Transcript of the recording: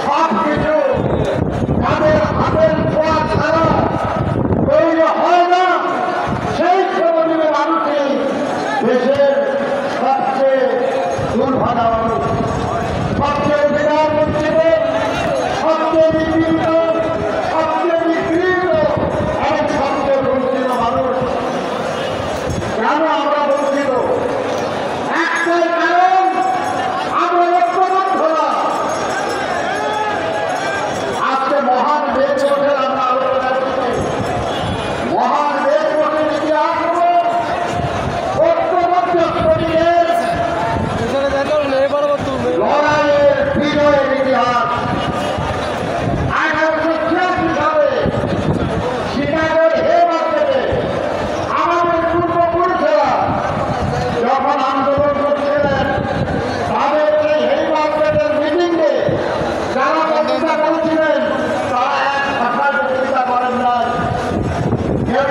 সব কিছু তাদের হাতের ছোঁয়া ছাড়া তৈরি হয় না। সেই শ্রমজীবী মানুষই দেশের সবচেয়ে দুর্ভাগা মানুষ, সবচেয়ে বেকার বঞ্চিত, সবচেয়ে নিপীড়িত, সবচেয়ে নিগৃহীত এবং সবচেয়ে বঞ্চিত মানুষ। কেন আমরা বঞ্চিত? একটাই কারণ, আমরা ঐক্যবদ্ধ না। আজকে মহান বেদ ওঠের আমরা আলোচনা করছি। মহান বেদ ওঠের ইতিহাস ঐক্যবদ্ধ শরীরের লড়াইয়ের বিজয়ের ইতিহাস। 1886 সালে শিকাগোর হে মার্কেটে আমাদের পূর্বপুরুষেরা যখন আন্দোলন করছিলেন, তাদের এই হে মার্কেটের মিটিংয়ে যারা বক্তৃতা করেছিলেন তারা এক ভাষায় বক্তৃতা করেন নাই। কেউ